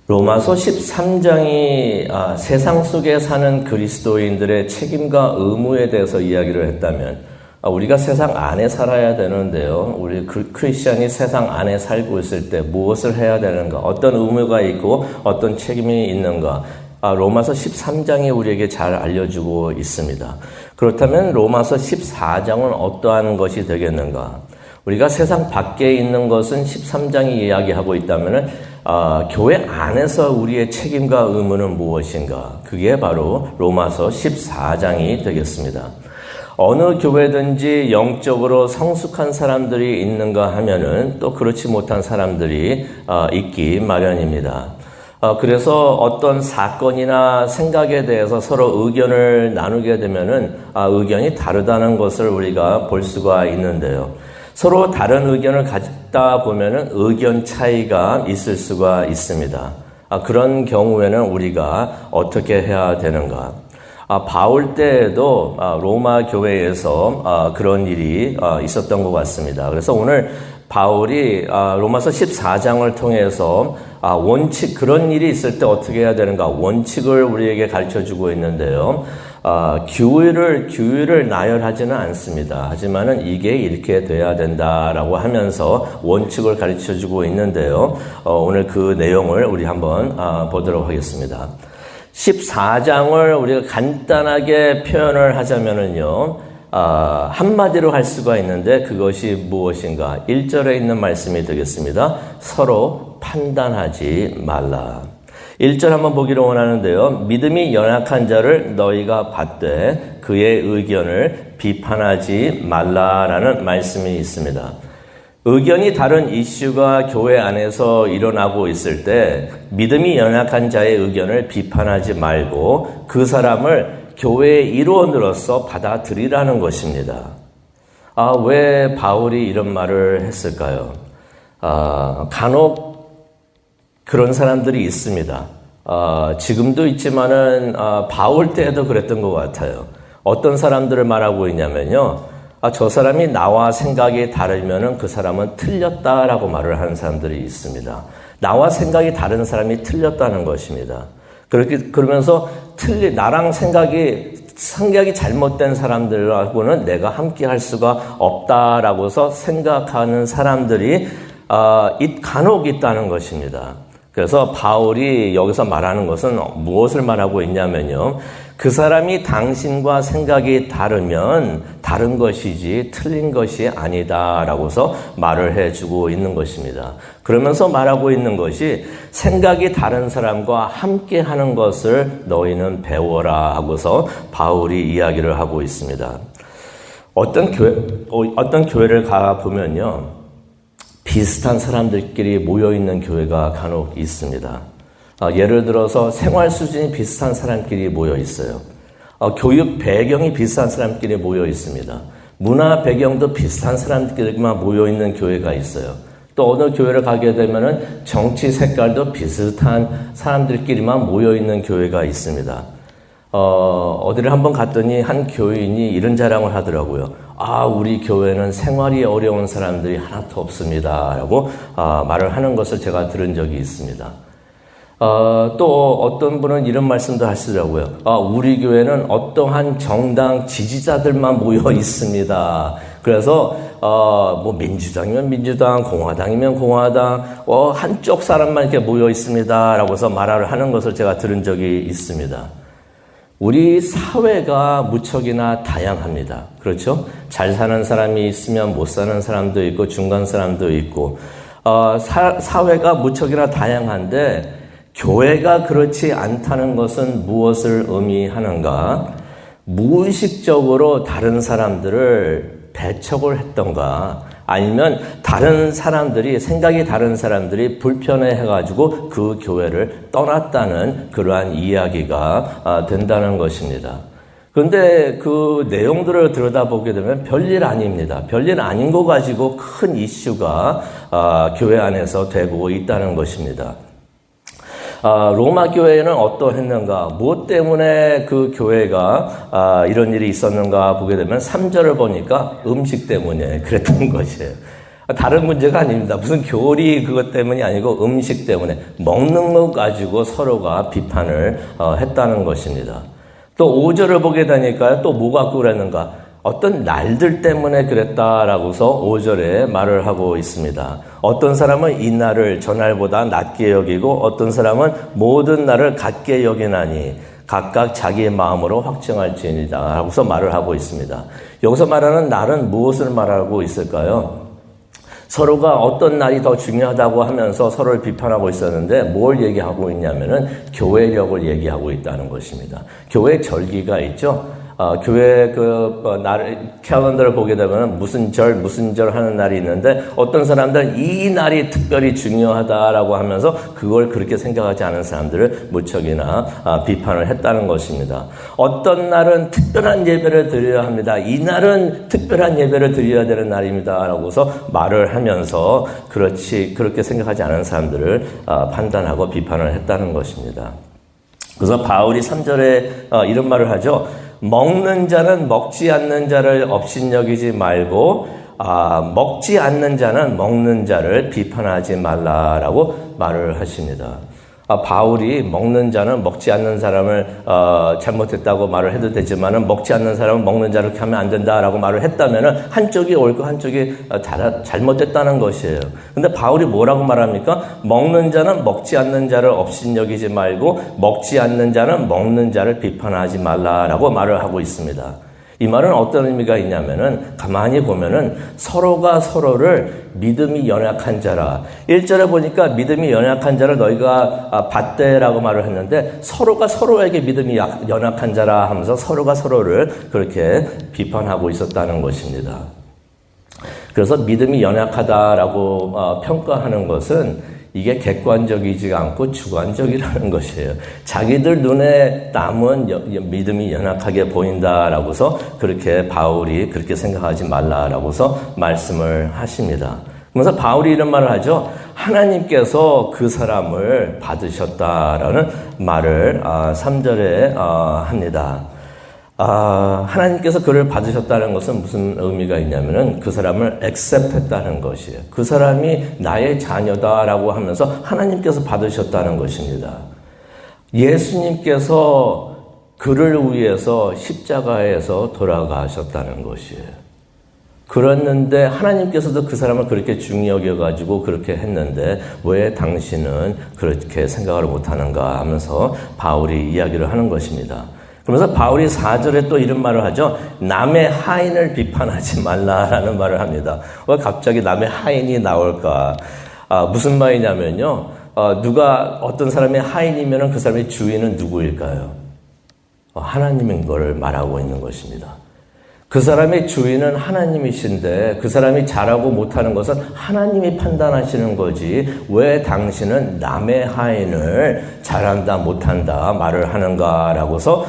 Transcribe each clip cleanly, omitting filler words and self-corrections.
로마서 13장이 세상 속에 사는 그리스도인들의 책임과 의무에 대해서 이야기를 했다면 우리가 세상 안에 살아야 되는데요. 우리 크리스천이 세상 안에 살고 있을 때 무엇을 해야 되는가, 어떤 의무가 있고 어떤 책임이 있는가, 로마서 13장이 우리에게 잘 알려주고 있습니다. 그렇다면 로마서 14장은 어떠한 것이 되겠는가? 우리가 세상 밖에 있는 것은 13장이 이야기하고 있다면 교회 안에서 우리의 책임과 의무는 무엇인가? 그게 바로 로마서 14장이 되겠습니다. 어느 교회든지 영적으로 성숙한 사람들이 있는가 하면은 또 그렇지 못한 사람들이 있기 마련입니다. 그래서 어떤 사건이나 생각에 대해서 서로 의견을 나누게 되면은 의견이 다르다는 것을 우리가 볼 수가 있는데요. 서로 다른 의견을 갖다 보면은 의견 차이가 있을 수가 있습니다. 그런 경우에는 우리가 어떻게 해야 되는가? 바울 때에도 로마 교회에서 그런 일이 있었던 것 같습니다. 그래서 오늘 바울이 로마서 14장을 통해서 원칙, 그런 일이 있을 때 어떻게 해야 되는가, 원칙을 우리에게 가르쳐주고 있는데요. 규율을 나열하지는 않습니다. 하지만은 이게 이렇게 돼야 된다라고 하면서 원칙을 가르쳐주고 있는데요. 오늘 그 내용을 우리 한번 보도록 하겠습니다. 14장을 우리가 간단하게 표현을 하자면은요, 한마디로 할 수가 있는데 그것이 무엇인가? 1절에 있는 말씀이 되겠습니다. 서로 판단하지 말라. 1절 한번 보기를 원하는데요. 믿음이 연약한 자를 너희가 받되 그의 의견을 비판하지 말라라는 말씀이 있습니다. 의견이 다른 이슈가 교회 안에서 일어나고 있을 때 믿음이 연약한 자의 의견을 비판하지 말고 그 사람을 교회의 일원으로서 받아들이라는 것입니다. 왜 바울이 이런 말을 했을까요? 간혹 그런 사람들이 있습니다. 지금도 있지만은 바울 때에도 그랬던 것 같아요. 어떤 사람들을 말하고 있냐면요. 저 사람이 나와 생각이 다르면은 그 사람은 틀렸다라고 말을 하는 사람들이 있습니다. 나와 생각이 다른 사람이 틀렸다는 것입니다. 그러면서 나랑 생각이 잘못된 사람들하고는 내가 함께 할 수가 없다라고서 생각하는 사람들이 간혹 있다는 것입니다. 그래서 바울이 여기서 말하는 것은 무엇을 말하고 있냐면요. 그 사람이 당신과 생각이 다르면 다른 것이지 틀린 것이 아니다라고서 말을 해주고 있는 것입니다. 그러면서 말하고 있는 것이 생각이 다른 사람과 함께 하는 것을 너희는 배워라 하고서 바울이 이야기를 하고 있습니다. 어떤 교회를 가보면요. 비슷한 사람들끼리 모여있는 교회가 간혹 있습니다. 예를 들어서 생활 수준이 비슷한 사람끼리 모여 있어요. 교육 배경이 비슷한 사람끼리 모여 있습니다. 문화 배경도 비슷한 사람들끼리만 모여 있는 교회가 있어요. 또 어느 교회를 가게 되면은 정치 색깔도 비슷한 사람들끼리만 모여 있는 교회가 있습니다. 어디를 한번 갔더니 한 교인이 이런 자랑을 하더라고요. 우리 교회는 생활이 어려운 사람들이 하나도 없습니다. 라고 말을 하는 것을 제가 들은 적이 있습니다. 또 어떤 분은 이런 말씀도 하시더라고요. 우리 교회는 어떠한 정당 지지자들만 모여 있습니다. 그래서 민주당이면 민주당, 공화당이면 공화당, 한쪽 사람만 이렇게 모여 있습니다. 라고서 말을 하는 것을 제가 들은 적이 있습니다. 우리 사회가 무척이나 다양합니다. 그렇죠? 잘 사는 사람이 있으면 못 사는 사람도 있고 중간 사람도 있고 사회가 무척이나 다양한데 교회가 그렇지 않다는 것은 무엇을 의미하는가? 무의식적으로 다른 사람들을 배척을 했던가, 아니면 생각이 다른 사람들이 불편해해가지고 그 교회를 떠났다는 그러한 이야기가 된다는 것입니다. 그런데 그 내용들을 들여다보게 되면 별일 아닙니다. 별일 아닌 거 가지고 큰 이슈가 교회 안에서 되고 있다는 것입니다. 로마 교회는 어떠했는가, 무엇 때문에 그 교회가 이런 일이 있었는가 보게 되면 3절을 보니까 음식 때문에 그랬던 것이에요. 다른 문제가 아닙니다. 무슨 교리 그것 때문이 아니고 음식 때문에 먹는 것 가지고 서로가 비판을 했다는 것입니다. 또 5절을 보게 되니까요. 또 뭐 갖고 그랬는가? 어떤 날들 때문에 그랬다라고서 5절에 말을 하고 있습니다. 어떤 사람은 이 날을 저 날보다 낮게 여기고 어떤 사람은 모든 날을 같게 여기나니 각각 자기의 마음으로 확정할지니라 라고서 말을 하고 있습니다. 여기서 말하는 날은 무엇을 말하고 있을까요? 서로가 어떤 날이 더 중요하다고 하면서 서로를 비판하고 있었는데 뭘 얘기하고 있냐면은 교회력을 얘기하고 있다는 것입니다. 교회 절기가 있죠. 교회 캘린더를 보게 되면 무슨 절 하는 날이 있는데 어떤 사람들은 이 날이 특별히 중요하다라고 하면서 그걸 그렇게 생각하지 않은 사람들을 무척이나 비판을 했다는 것입니다. 어떤 날은 특별한 예배를 드려야 합니다. 이 날은 특별한 예배를 드려야 되는 날입니다라고서 말을 하면서 그렇게 생각하지 않은 사람들을 판단하고 비판을 했다는 것입니다. 그래서 바울이 3절에 이런 말을 하죠. 먹는 자는 먹지 않는 자를 업신여기지 말고 먹지 않는 자는 먹는 자를 비판하지 말라라고 말을 하십니다. 바울이 먹는 자는 먹지 않는 사람을 잘못했다고 말을 해도 되지만은 먹지 않는 사람은 먹는 자를 이렇게 하면 안 된다라고 말을 했다면은 한쪽이 옳고 한쪽이 잘못됐다는 것이에요. 근데 바울이 뭐라고 말합니까? 먹는 자는 먹지 않는 자를 업신여기지 말고 먹지 않는 자는 먹는 자를 비판하지 말라라고 말을 하고 있습니다. 이 말은 어떤 의미가 있냐면은 가만히 보면은 서로가 서로를 믿음이 연약한 자라. 1절에 보니까 믿음이 연약한 자를 너희가 받되라고 말을 했는데 서로가 서로에게 믿음이 연약한 자라 하면서 서로가 서로를 그렇게 비판하고 있었다는 것입니다. 그래서 믿음이 연약하다라고 평가하는 것은 이게 객관적이지 않고 주관적이라는 것이에요. 자기들 눈에 남은 믿음이 연약하게 보인다라고서 그렇게 바울이 그렇게 생각하지 말라라고서 말씀을 하십니다. 그래서 바울이 이런 말을 하죠. 하나님께서 그 사람을 받으셨다라는 말을 3절에 합니다. 하나님께서 그를 받으셨다는 것은 무슨 의미가 있냐면은 그 사람을 accept했다는 것이에요. 그 사람이 나의 자녀다라고 하면서 하나님께서 받으셨다는 것입니다. 예수님께서 그를 위해서 십자가에서 돌아가셨다는 것이에요. 그랬는데 하나님께서도 그 사람을 그렇게 중히 여겨가지고 그렇게 했는데 왜 당신은 그렇게 생각을 못하는가 하면서 바울이 이야기를 하는 것입니다. 그러면서 바울이 4절에 또 이런 말을 하죠. 남의 하인을 비판하지 말라라는 말을 합니다. 왜 갑자기 남의 하인이 나올까? 무슨 말이냐면요. 누가 어떤 사람의 하인이면 그 사람의 주인은 누구일까요? 하나님인 걸 말하고 있는 것입니다. 그 사람의 주인은 하나님이신데 그 사람이 잘하고 못하는 것은 하나님이 판단하시는 거지 왜 당신은 남의 하인을 잘한다 못한다 말을 하는가라고서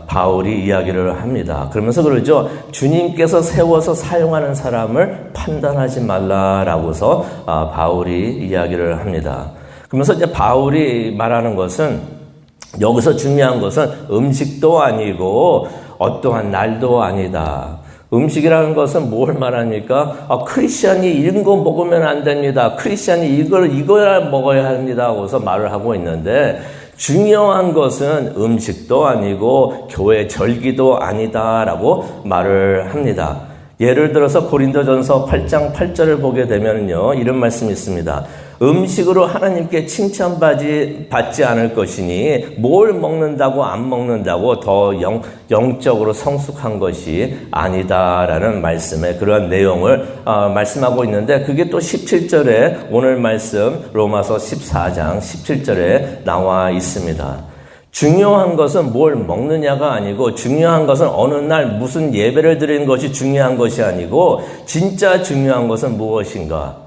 바울이 이야기를 합니다. 그러면서 그러죠. 주님께서 세워서 사용하는 사람을 판단하지 말라라고서 바울이 이야기를 합니다. 그러면서 이제 바울이 말하는 것은 여기서 중요한 것은 음식도 아니고 어떠한 날도 아니다. 음식이라는 것은 뭘 말합니까? 크리스찬이 이런 거 먹으면 안 됩니다. 크리스찬이 이걸 먹어야 합니다. 하고서 말을 하고 있는데 중요한 것은 음식도 아니고 교회 절기도 아니다라고 말을 합니다. 예를 들어서 고린도전서 8장 8절을 보게 되면요. 이런 말씀이 있습니다. 음식으로 하나님께 칭찬받지 않을 것이니 뭘 먹는다고 안 먹는다고 더 영적으로 성숙한 것이 아니다라는 말씀에 그런 내용을 말씀하고 있는데 그게 또 17절에 오늘 말씀 로마서 14장 17절에 나와 있습니다. 중요한 것은 뭘 먹느냐가 아니고 중요한 것은 어느 날 무슨 예배를 드리는 것이 중요한 것이 아니고 진짜 중요한 것은 무엇인가?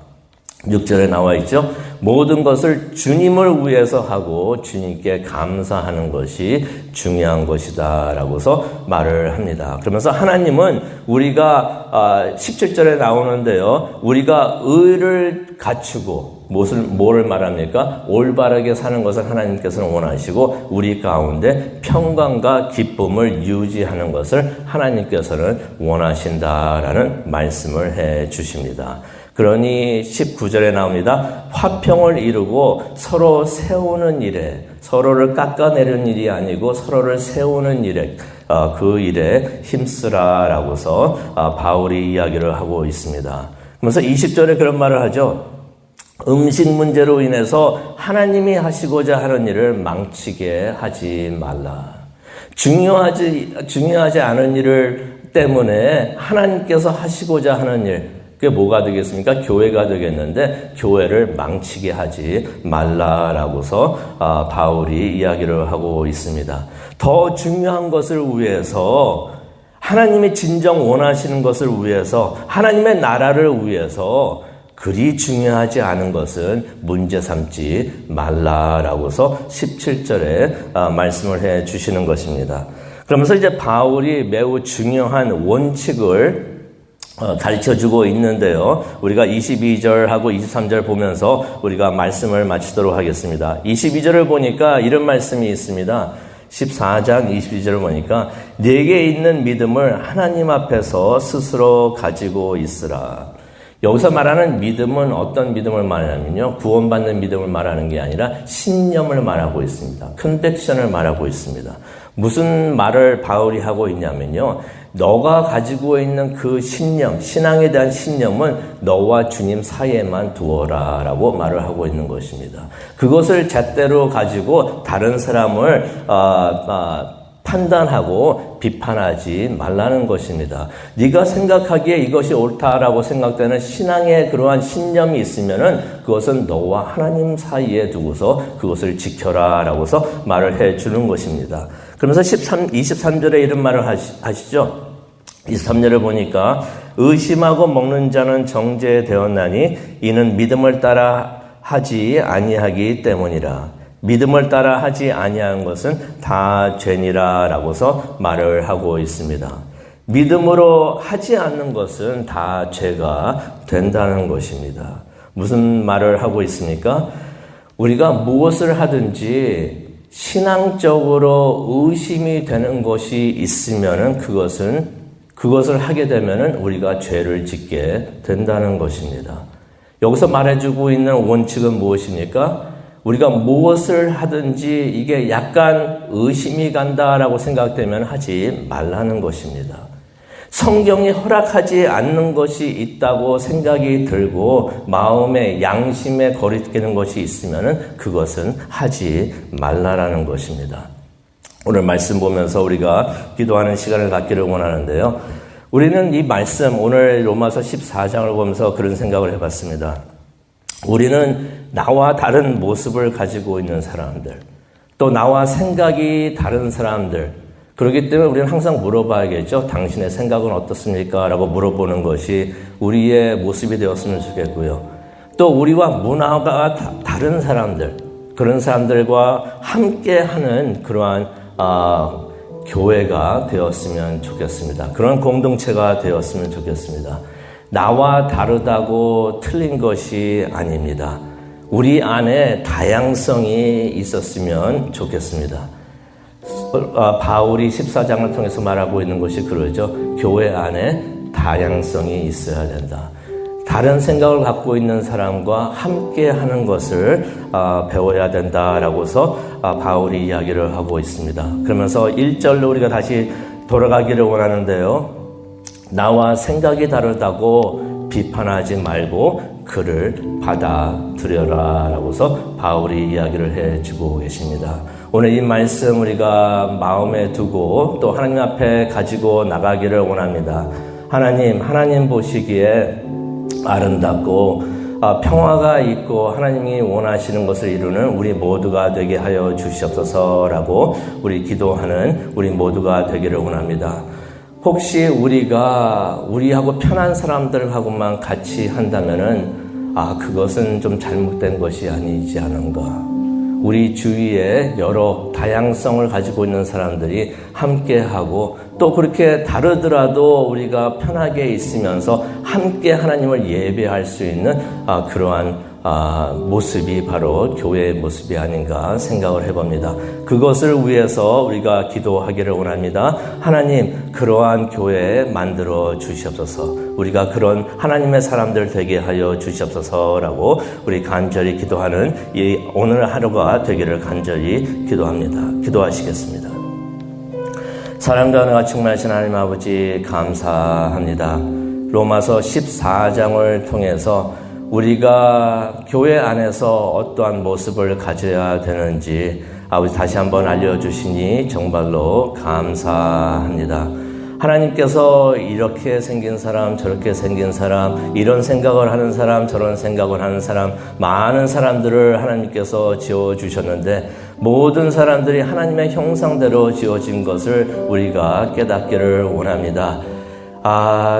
6절에 나와 있죠. 모든 것을 주님을 위해서 하고 주님께 감사하는 것이 중요한 것이다 라고서 말을 합니다. 그러면서 하나님은 우리가 17절에 나오는데요. 우리가 의를 갖추고 뭐를 말합니까? 올바르게 사는 것을 하나님께서는 원하시고 우리 가운데 평강과 기쁨을 유지하는 것을 하나님께서는 원하신다라는 말씀을 해 주십니다. 그러니 19절에 나옵니다. 화평을 이루고 서로 세우는 일에, 서로를 깎아내리는 일이 아니고 서로를 세우는 일에, 그 일에 힘쓰라라고서 바울이 이야기를 하고 있습니다. 그래서 20절에 그런 말을 하죠. 음식 문제로 인해서 하나님이 하시고자 하는 일을 망치게 하지 말라. 중요하지 않은 일을 때문에 하나님께서 하시고자 하는 일, 그게 뭐가 되겠습니까? 교회가 되겠는데 교회를 망치게 하지 말라라고서 바울이 이야기를 하고 있습니다. 더 중요한 것을 위해서, 하나님이 진정 원하시는 것을 위해서, 하나님의 나라를 위해서 그리 중요하지 않은 것은 문제 삼지 말라라고서 17절에 말씀을 해 주시는 것입니다. 그러면서 이제 바울이 매우 중요한 원칙을 가르쳐주고 있는데요. 우리가 22절하고 23절 보면서 우리가 말씀을 마치도록 하겠습니다. 22절을 보니까 이런 말씀이 있습니다. 14장 22절을 보니까 내게 있는 믿음을 하나님 앞에서 스스로 가지고 있으라. 여기서 말하는 믿음은 어떤 믿음을 말하냐면요, 구원받는 믿음을 말하는 게 아니라 신념을 말하고 있습니다. 컨벡션을 말하고 있습니다. 무슨 말을 바울이 하고 있냐면요, 너가 가지고 있는 그 신념, 신앙에 대한 신념은 너와 주님 사이에만 두어라 라고 말을 하고 있는 것입니다. 그것을 잣대로 가지고 다른 사람을 판단하고 비판하지 말라는 것입니다. 네가 생각하기에 이것이 옳다라고 생각되는 신앙의 그러한 신념이 있으면은 그것은 너와 하나님 사이에 두고서 그것을 지켜라 라고서 말을 해 주는 것입니다. 그러면서 23절에 이런 말을 하시죠. 23절을 보니까 의심하고 먹는 자는 정죄되었나니 이는 믿음을 따라 하지 아니하기 때문이라. 믿음을 따라 하지 아니하는 것은 다 죄니라 라고서 말을 하고 있습니다. 믿음으로 하지 않는 것은 다 죄가 된다는 것입니다. 무슨 말을 하고 있습니까? 우리가 무엇을 하든지 신앙적으로 의심이 되는 것이 있으면은 그것을 하게 되면은 우리가 죄를 짓게 된다는 것입니다. 여기서 말해주고 있는 원칙은 무엇입니까? 우리가 무엇을 하든지 이게 약간 의심이 간다라고 생각되면 하지 말라는 것입니다. 성경이 허락하지 않는 것이 있다고 생각이 들고 마음에 양심에 거리끼는 것이 있으면 그것은 하지 말라라는 것입니다. 오늘 말씀 보면서 우리가 기도하는 시간을 갖기를 원하는데요. 우리는 이 말씀, 오늘 로마서 14장을 보면서 그런 생각을 해봤습니다. 우리는 나와 다른 모습을 가지고 있는 사람들, 또 나와 생각이 다른 사람들, 그렇기 때문에 우리는 항상 물어봐야겠죠. 당신의 생각은 어떻습니까? 라고 물어보는 것이 우리의 모습이 되었으면 좋겠고요. 또 우리와 문화가 다른 사람들, 그런 사람들과 함께하는 그러한 교회가 되었으면 좋겠습니다. 그런 공동체가 되었으면 좋겠습니다. 나와 다르다고 틀린 것이 아닙니다. 우리 안에 다양성이 있었으면 좋겠습니다. 바울이 14장을 통해서 말하고 있는 것이 그러죠. 교회 안에 다양성이 있어야 된다. 다른 생각을 갖고 있는 사람과 함께 하는 것을 배워야 된다라고서 바울이 이야기를 하고 있습니다. 그러면서 1절로 우리가 다시 돌아가기를 원하는데요. 나와 생각이 다르다고 비판하지 말고 그를 받아들여라 라고서 바울이 이야기를 해주고 계십니다. 오늘 이 말씀 우리가 마음에 두고 또 하나님 앞에 가지고 나가기를 원합니다. 하나님 보시기에 아름답고 평화가 있고 하나님이 원하시는 것을 이루는 우리 모두가 되게 하여 주시옵소서라고 우리 기도하는 우리 모두가 되기를 원합니다. 혹시 우리하고 편한 사람들하고만 같이 한다면은 그것은 좀 잘못된 것이 아니지 않은가. 우리 주위에 여러 다양성을 가지고 있는 사람들이 함께하고 또 그렇게 다르더라도 우리가 편하게 있으면서 함께 하나님을 예배할 수 있는 그러한 모습이 바로 교회의 모습이 아닌가 생각을 해봅니다. 그것을 위해서 우리가 기도하기를 원합니다. 하나님, 그러한 교회 만들어 주시옵소서. 우리가 그런 하나님의 사람들 되게 하여 주시옵소서라고 우리 간절히 기도하는 이 오늘 하루가 되기를 간절히 기도합니다. 기도하시겠습니다. 사랑과 은혜가 충만하신 하나님 아버지 감사합니다. 로마서 14장을 통해서 우리가 교회 안에서 어떠한 모습을 가져야 되는지 아버지 다시 한번 알려주시니 정말로 감사합니다. 하나님께서 이렇게 생긴 사람, 저렇게 생긴 사람, 이런 생각을 하는 사람, 저런 생각을 하는 사람, 많은 사람들을 하나님께서 지어주셨는데 모든 사람들이 하나님의 형상대로 지어진 것을 우리가 깨닫기를 원합니다.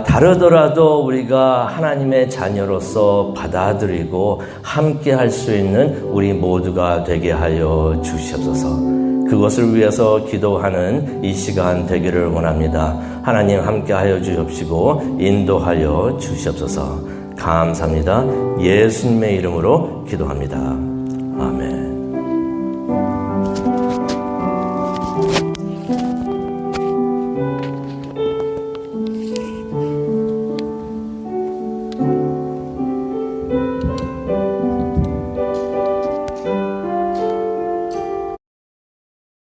다르더라도 우리가 하나님의 자녀로서 받아들이고 함께 할 수 있는 우리 모두가 되게 하여 주시옵소서. 그것을 위해서 기도하는 이 시간 되기를 원합니다. 하나님 함께 하여 주옵시고 인도하여 주시옵소서. 감사합니다. 예수님의 이름으로 기도합니다. 아멘.